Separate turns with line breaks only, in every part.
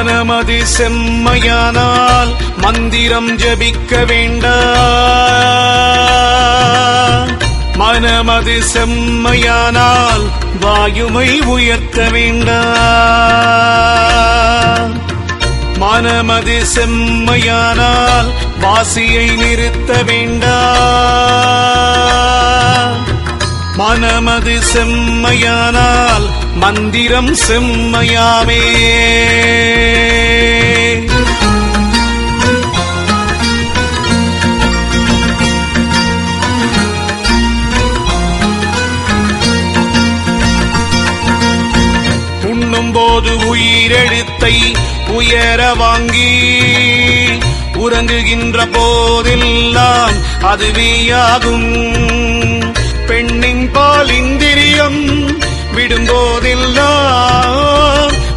மனமது செம்மையானால் மந்திரம் ஜபிக்க வேண்டாம். மனமது செம்மையானால் வாயுமை உயர்த்த வேண்டாம். மனமது செம்மையானால் வாசியை நிறுத்த வேண்டாம். மனமது செம்மையானால் மந்திரம் செம்மையாமே. உண்ணும்போது உயிரெழுத்தை உயர வாங்கி உறங்குகின்ற போதெல்லாம் அதுவேயாகும். பெண்ணின் பால் இந்திரியம் விடும்போதெல்லாம்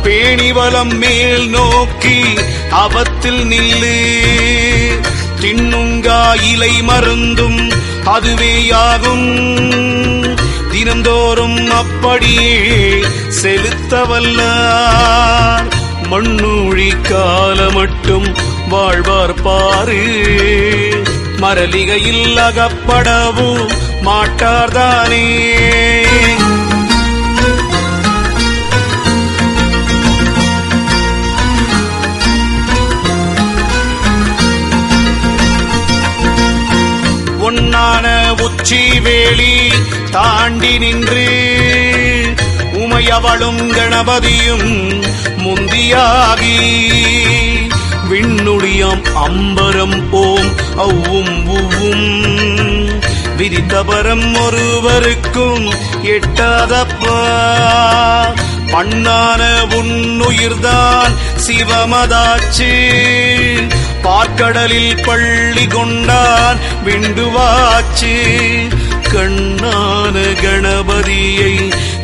பேணிவலம் மேல் நோக்கி அவத்தில் நில்லு. தின்னுங்கா இலை மருந்தும் அதுவேயாகும். தினந்தோறும் அப்படியே செலுத்தவல்லார் மண்ணூழி கால மட்டும் வாழ்வார் பாரு. மரலிகையில் அகப்படவும் மாட்டார்தானே. ஒன்னான உச்சி வேளி தாண்டி நின்று உமையவளும் கணபதியும் முந்தியாகி விண்ணுளியாம் அம்பரம் ஓம் அவ்வும் உவ்வும் விதித்தபரம் ஒருவருக்கும் எட்டாதப்பா. பண்ணான உன்னுயிர்தான் சிவமதாச்சு. பார்க்கடலில் பள்ளி கொண்டான் விண்டுவாச்சு. கண்ணான கணபதியை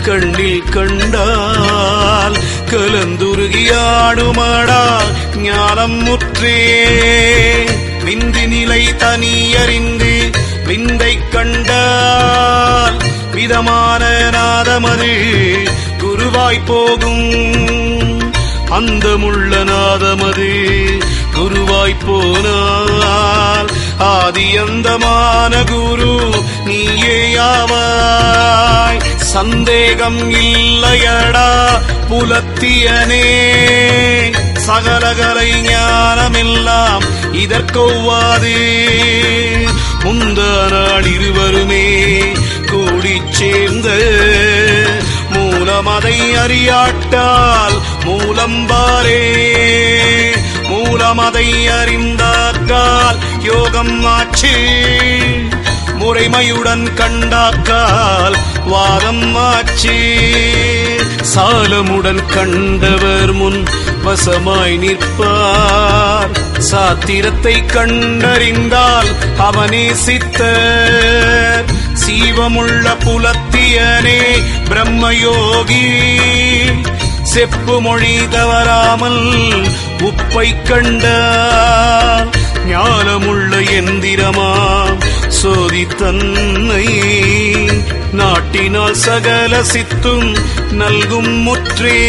கண்ணில் கண்டால் கலந்துருகியாடுமாடா ஞானம் முற்றே. விந்து நிலை தனியறிந்து விந்தை கண்டால் விதமான நாதமது குருவாய் போகும். அந்தமுள்ள நாதமது குருவாய் போனால் ஆதி அந்தமான குரு நீயேயாவாய். சந்தேகம் இல்லையடா புலத்தியனே. சகலகலை ஞானமெல்லாம் இதற்கொவ்வாது. முந்தா நாள் இருவருமே கூடிச் சேர்ந்த மூலமதை அறியாட்டால் மூலம்பாரே. மூலமதை அறிந்தாக்கால் யோகம் ஆச்சு. முறைமையுடன் கண்டாக்கால் வாதம் ஆச்சு. சாலமுடன் கண்டவர் முன் வசமாய் நிற்பார். சாத்திரத்தை கண்டறிந்தால் அவனே சித்தர். சீவமுள்ள புலத்தியனே பிரம்மயோகி. செப்பு மொழி தவறாமல் உப்பை கண்டார். ஞானமுள்ள எந்திரமாம் சோதி தன்னை நாட்டினால் சகல சித்தும் நல்கும் முற்றே.